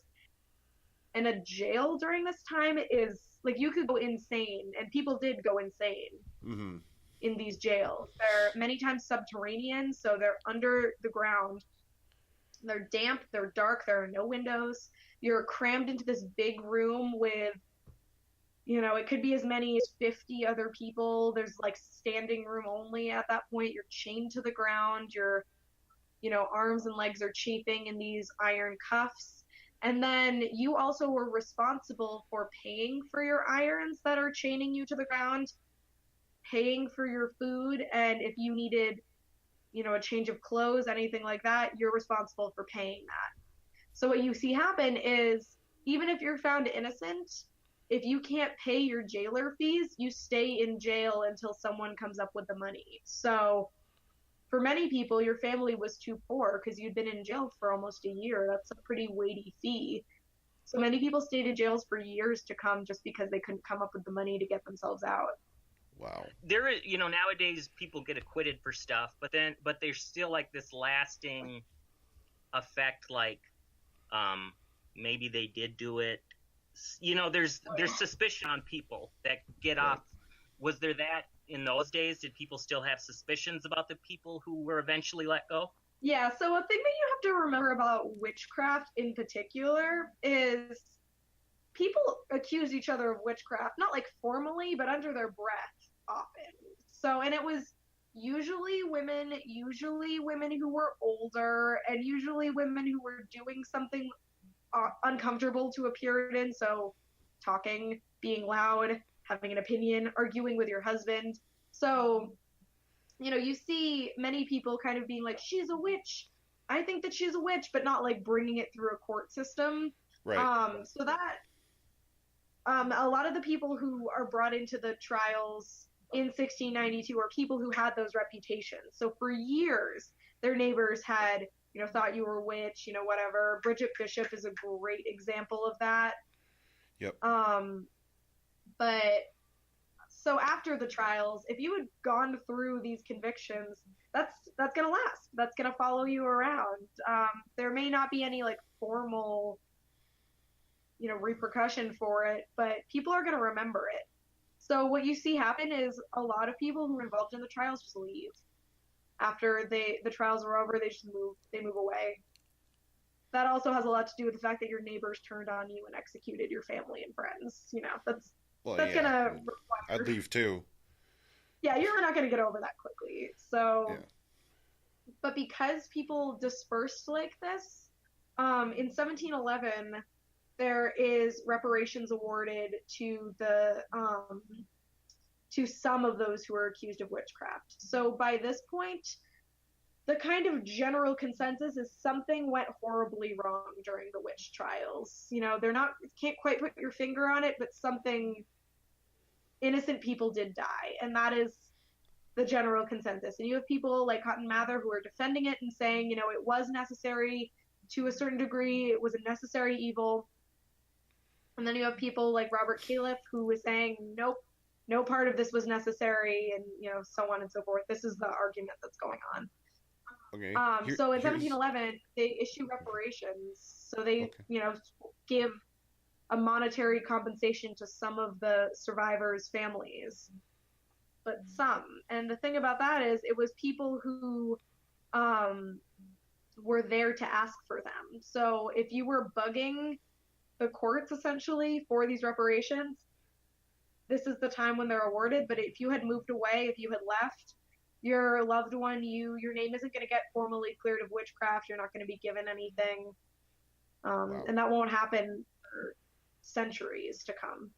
And a jail during this time is like, you could go insane, and people did go insane in these jails. They're many times subterranean, so they're under the ground. They're damp, they're dark, there are no windows. You're crammed into this big room with, it could be as many as 50 other people. There's like standing room only at that point. You're chained to the ground. Your, arms and legs are chafing in these iron cuffs. And then you also were responsible for paying for your irons that are chaining you to the ground, paying for your food, and if you needed, a change of clothes, anything like that, you're responsible for paying that. So what you see happen is, even if you're found innocent, if you can't pay your jailer fees, you stay in jail until someone comes up with the money. So for many people, your family was too poor because you'd been in jail for almost a year. That's a pretty weighty fee. So many people stayed in jails for years to come just because they couldn't come up with the money to get themselves out.
Wow.
There is, nowadays people get acquitted for stuff, but there's still like this lasting effect, like maybe they did do it. There's suspicion on people that get off. Was there that in those days? Did people still have suspicions about the people who were eventually let go?
Yeah, so a thing that you have to remember about witchcraft in particular is people accuse each other of witchcraft, not like formally, but under their breath often. So, and it was usually women who were older, and usually women who were doing something uncomfortable to appear in. So talking, being loud, having an opinion, arguing with your husband. So, you see many people kind of being like, she's a witch. I think that she's a witch, but not like bringing it through a court system.
Right.
So that a lot of the people who are brought into the trials in 1692 are people who had those reputations. So for years, their neighbors had, thought you were a witch, whatever. Bridget Bishop is a great example of that.
Yep.
But so after the trials, if you had gone through these convictions, that's gonna last. That's gonna follow you around. There may not be any like formal, repercussion for it, but people are gonna remember it. So what you see happen is a lot of people who are involved in the trials just leave. After the trials are over, they move away. That also has a lot to do with the fact that your neighbors turned on you and executed your family and friends. That's gonna require...
I'd leave too.
Yeah, you're not gonna get over that quickly. So, yeah. But because people dispersed like this, in 1711, there is reparations awarded to some of those who are accused of witchcraft. So by this point, the kind of general consensus is something went horribly wrong during the witch trials. Can't quite put your finger on it, but innocent people did die, and that is the general consensus. And you have people like Cotton Mather who are defending it and saying, it was necessary to a certain degree, it was a necessary evil. And then you have people like Robert Califf who was saying, nope, no part of this was necessary, and so on and so forth. This is the argument that's going on.
Okay.
So in 1711, they issue reparations. So they, give a monetary compensation to some of the survivors' families, but some. And the thing about that is, it was people who were there to ask for them. So if you were bugging the courts essentially for these reparations, this is the time when they're awarded. But if you had moved away, if you had left, your loved one, your name isn't going to get formally cleared of witchcraft. You're not going to be given anything. Wow. And that won't happen for centuries to come.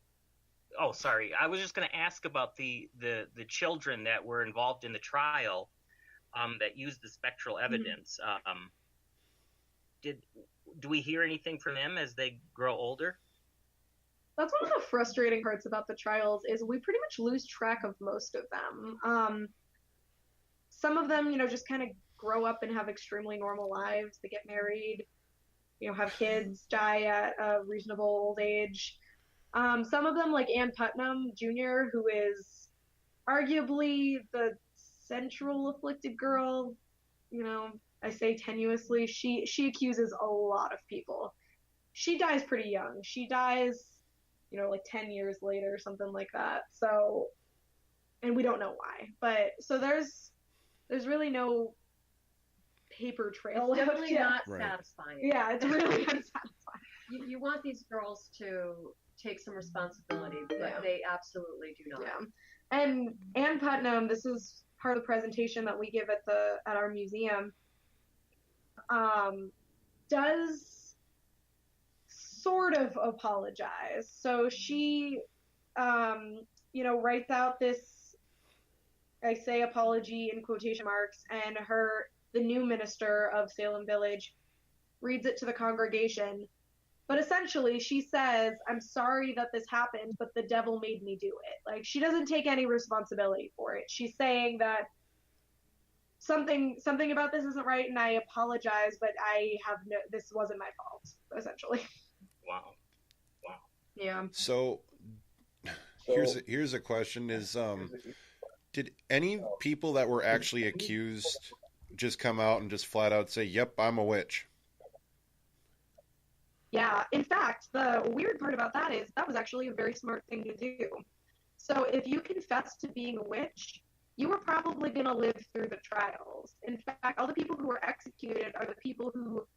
Oh, sorry. I was just going to ask about the children that were involved in the trial that used the spectral evidence. Do we hear anything from them as they grow older?
That's one of the frustrating parts about the trials is we pretty much lose track of most of them. Some of them, just kind of grow up and have extremely normal lives. They get married, have kids, die at a reasonable old age. Some of them, like Ann Putnam Jr., who is arguably the central afflicted girl, I say tenuously, she accuses a lot of people. She dies pretty young. She dies, like 10 years later or something like that. So, and we don't know why. But, so there's really no paper trail.
It's definitely not
right.
satisfying.
Yeah, it's really not satisfying.
You want these girls to take some responsibility, but they absolutely do not.
Yeah. And Ann Putnam, this is part of the presentation that we give at our museum, does sort of apologize. So she, writes out this, I say apology in quotation marks, and the new minister of Salem Village reads it to the congregation. But essentially, she says, I'm sorry that this happened, but the devil made me do it. Like, she doesn't take any responsibility for it. She's saying that something about this isn't right, and I apologize, but this wasn't my fault, essentially.
Wow.
Yeah.
So here's a question: did any people that were actually accused just come out and just flat out say, "Yep, I'm a witch"?
Yeah. In fact, the weird part about that is that was actually a very smart thing to do. So if you confess to being a witch, you were probably going to live through the trials. In fact, all the people who were executed are the people who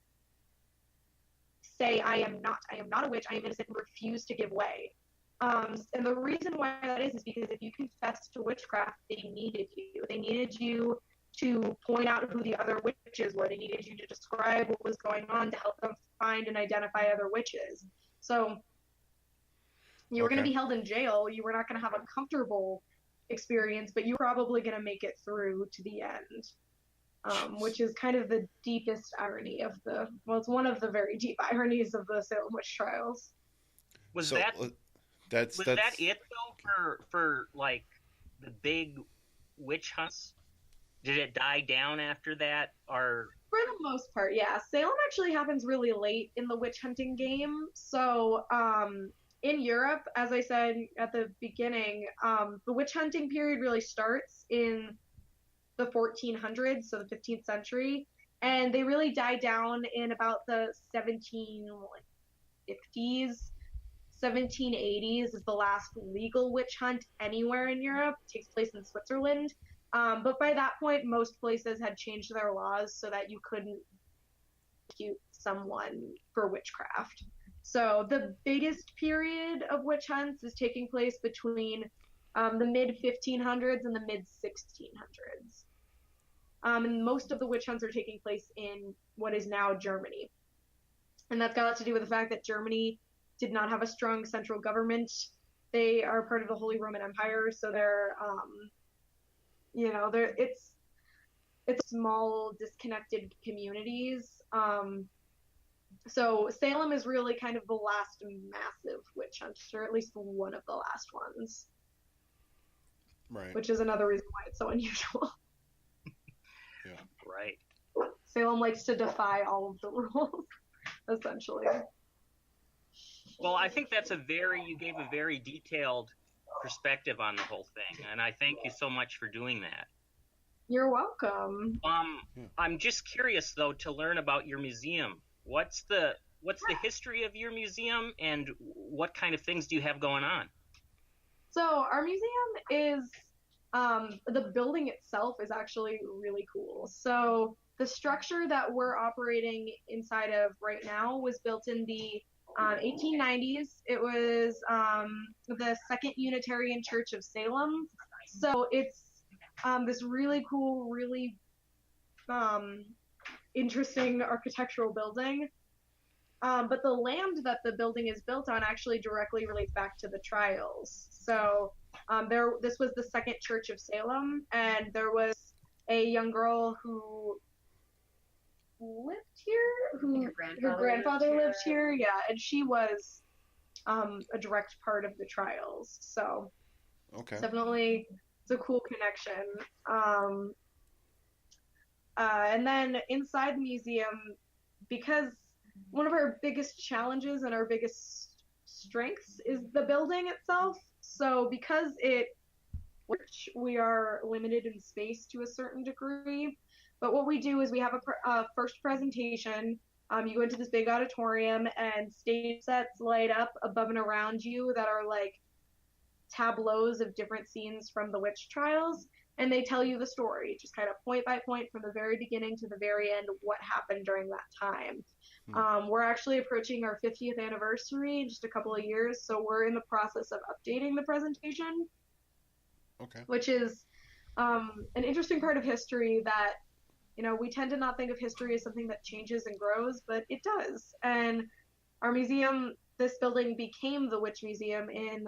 say, I am not a witch, I am innocent, and refuse to give way. And the reason why that is because if you confessed to witchcraft, they needed you. They needed you to point out who the other witches were. They needed you to describe what was going on to help them find and identify other witches. So you were going to be held in jail. You were not going to have a comfortable experience, but you were probably going to make it through to the end, which is kind of the deepest irony of it's one of the very deep ironies of the Salem witch trials.
Was that it though for like the big witch hunts? Did it die down after that, or?
For the most part, yeah. Salem actually happens really late in the witch hunting game. So, in Europe, as I said at the beginning, the witch hunting period really starts in the 1400s, so the 15th century, and they really die down in about the 1750s. 1780s is the last legal witch hunt anywhere in Europe. It takes place in Switzerland. But by that point, most places had changed their laws so that you couldn't execute someone for witchcraft. So the biggest period of witch hunts is taking place between the mid-1500s and the mid-1600s. And most of the witch hunts are taking place in what is now Germany. And that's got a lot to do with the fact that Germany did not have a strong central government. They are part of the Holy Roman Empire, so they're it's small, disconnected communities. So Salem is really kind of the last massive witch hunt, or at least one of the last ones.
Right.
Which is another reason why it's so unusual.
Yeah.
Right.
Salem likes to defy all of the rules, essentially.
Well, I think you gave a very detailed perspective on the whole thing, and I thank you so much for doing that.
You're welcome.
I'm just curious though to learn about your museum. What's the history of your museum, and what kind of things do you have going on?
So our museum is the building itself is actually really cool. So the structure that we're operating inside of right now was built in the 1890s. It was the Second Unitarian Church of Salem. So it's this really cool, really interesting architectural building. But the land that the building is built on actually directly relates back to the trials. So this was the Second Church of Salem, and there was a young girl who lived here, her grandfather lived here, yeah, and she was a direct part of the trials. So definitely it's a cool connection. And then inside the museum, because one of our biggest challenges and our biggest strengths is the building itself. So because we are limited in space to a certain degree. But what we do is we have a first presentation. You go into this big auditorium, and stage sets light up above and around you that are like tableaus of different scenes from the witch trials, and they tell you the story, just kind of point by point from the very beginning to the very end, what happened during that time. We're actually approaching our 50th anniversary in just a couple of years, so we're in the process of updating the presentation, which is an interesting part of history that we tend to not think of history as something that changes and grows, but it does. And our museum, this building became the Witch Museum in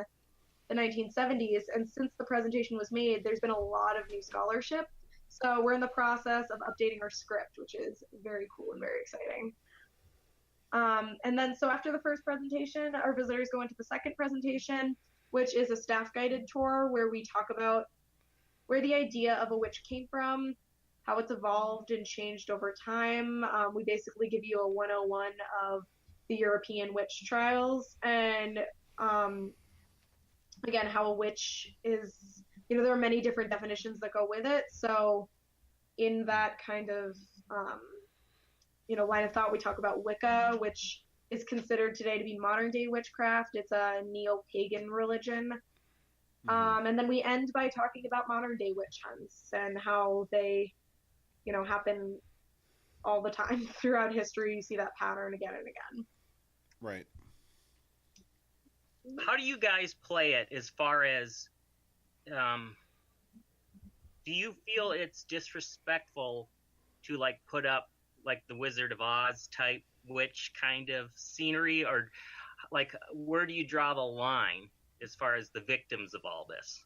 the 1970s, and since the presentation was made, there's been a lot of new scholarship. So we're in the process of updating our script, which is very cool and very exciting. And then so after the first presentation, our visitors go into the second presentation, which is a staff-guided tour where we talk about where the idea of a witch came from, how it's evolved and changed over time. We basically give you a 101 of the European witch trials, and again, how a witch is, there are many different definitions that go with it. So in that kind of, line of thought, we talk about Wicca, which is considered today to be modern day witchcraft. It's a neo-pagan religion. And then we end by talking about modern day witch hunts and how they happen all the time throughout history. You see that pattern again and again.
Right.
how do you guys play it as far as do you feel it's disrespectful to like put up like the Wizard of Oz type witch kind of scenery, or like where do you draw the line as far as the victims of all this?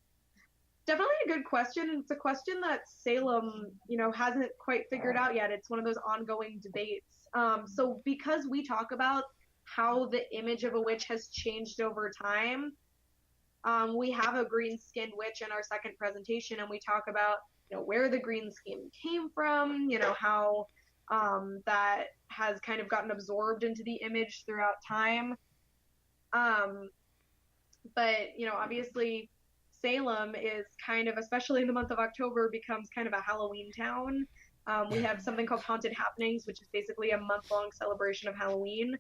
Definitely a good question. And it's a question that Salem, hasn't quite figured out yet. It's one of those ongoing debates. So because we talk about how the image of a witch has changed over time, we have a green-skinned witch in our second presentation, and we talk about, where the green skin came from, how that has kind of gotten absorbed into the image throughout time. But, obviously Salem is kind of, especially in the month of October, becomes kind of a Halloween town. We have something called Haunted Happenings, which is basically a month-long celebration of Halloween.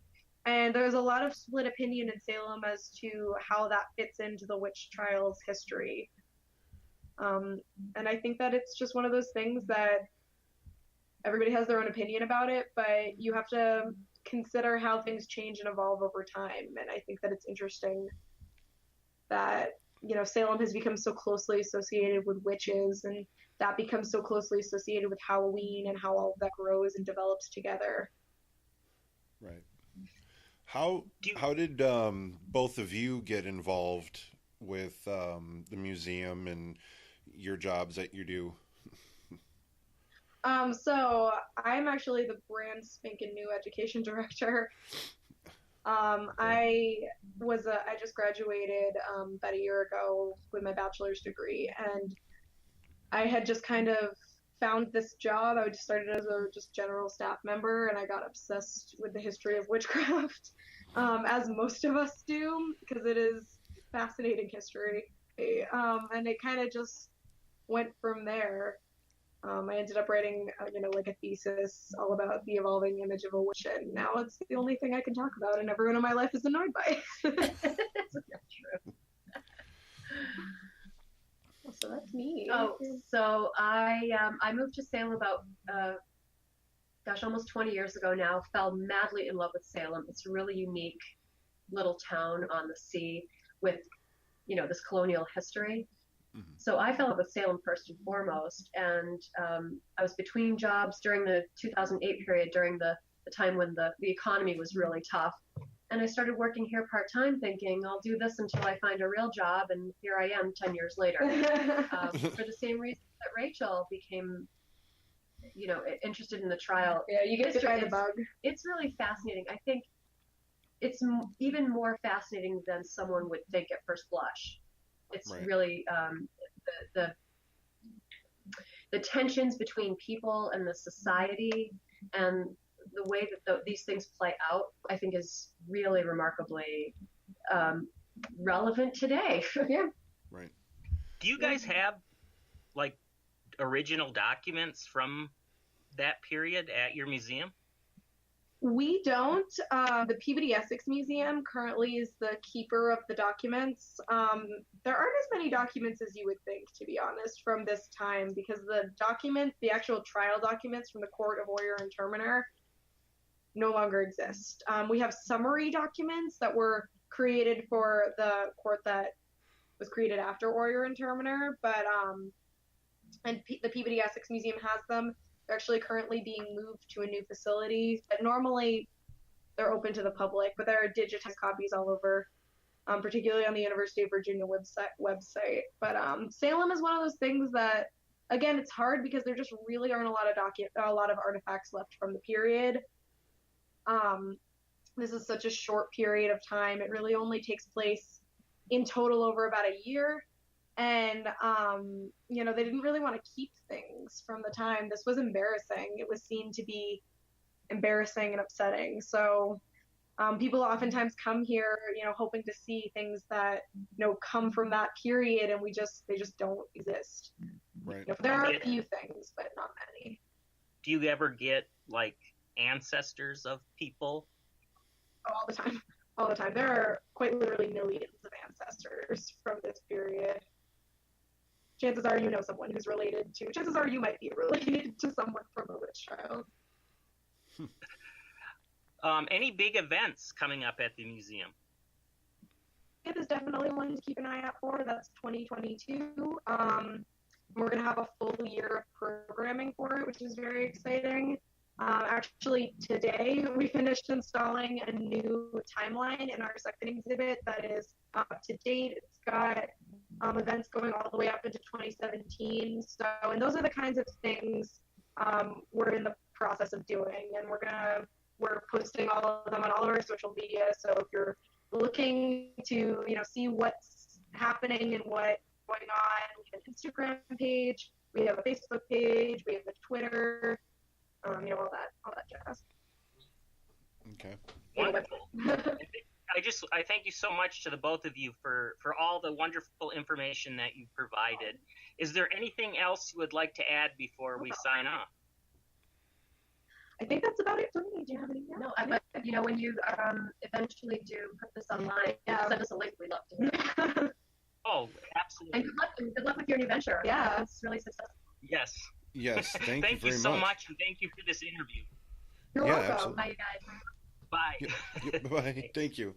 And there's a lot of split opinion in Salem as to how that fits into the witch trials history. And I think that it's just one of those things that everybody has their own opinion about it, but you have to consider how things change and evolve over time. And I think that it's interesting that, Salem has become so closely associated with witches, and that becomes so closely associated with Halloween, and how all of that grows and develops together.
Right. How did both of you get involved with the museum and your jobs that you do?
So I'm actually the brand spanking new education director. I just graduated about a year ago with my bachelor's degree, and I had just kind of found this job. I just started as a just general staff member, and I got obsessed with the history of witchcraft, as most of us do, because it is fascinating history. And it kind of just went from there. I ended up writing, like a thesis all about the evolving image of a witch, and now it's the only thing I can talk about, and everyone in my life is annoyed by it.
That's true.
So that's me.
Oh, so I moved to Salem about, almost 20 years ago now. Fell madly in love with Salem. It's a really unique little town on the sea with, this colonial history. Mm-hmm. So I fell in love with Salem first and foremost, and I was between jobs during the 2008 period, during the time when the economy was really tough. And I started working here part-time thinking, I'll do this until I find a real job, and here I am 10 years later. For the same reason that Rachel became, interested in the trial.
Yeah, you get to try the bug.
It's really fascinating. I think it's even more fascinating than someone would think at first blush. It's right. Really the tensions between people and the society, and the way that these things play out, I think, is really remarkably relevant today. Yeah.
Right.
Do you guys have like original documents from that period at your museum?
We don't. The Peabody Essex Museum currently is the keeper of the documents. There aren't as many documents as you would think, to be honest, from this time, because the actual trial documents from the Court of Oyer and Terminer no longer exist. We have summary documents that were created for the court that was created after Oyer and Terminer, but the Peabody Essex Museum has them. They're actually currently being moved to a new facility, but normally they're open to the public, but there are digitized copies all over, particularly on the University of Virginia website. But Salem is one of those things that, again, it's hard because there just really aren't a lot of artifacts left from the period. This is such a short period of time. It really only takes place in total over about a year. And, they didn't really want to keep things from the time. This was embarrassing. It was seen to be embarrassing and upsetting. So people oftentimes come here, hoping to see things that, come from that period, and they just don't exist.
Right.
There are a few things, but not many.
Do you ever get, like, ancestors of people?
All the time. All the time. There are quite literally millions of ancestors from this period. Chances are you know someone who's related to. Chances are you might be related to someone from a witch trial.
Any big events coming up at the museum?
is definitely one to keep an eye out for. That's 2022. We're going to have a full year of programming for it, which is very exciting. Actually, today we finished installing a new timeline in our second exhibit that is up to date. It's got events going all the way up into 2017. So, and those are the kinds of things we're in the process of doing, and we're posting all of them on all of our social media. So if you're looking to see what's happening and what's going on, we have an Instagram page, we have a Facebook page, we have a Twitter, all that jazz.
Okay.
Wonderful. I thank you so much to the both of you for all the wonderful information that you provided. Is there anything else you would like to add before we sign off?
I think that's about it for me. Do you have any?
No, but when you eventually do put this online, send us a link. We'd love to.
Oh, absolutely.
And good luck with your new venture.
Yeah,
it's really successful.
Yes.
Yes, thank you very much.
So much, and thank you for this interview.
You're welcome.
Absolutely.
Bye, guys.
Bye.
Bye. Thank you.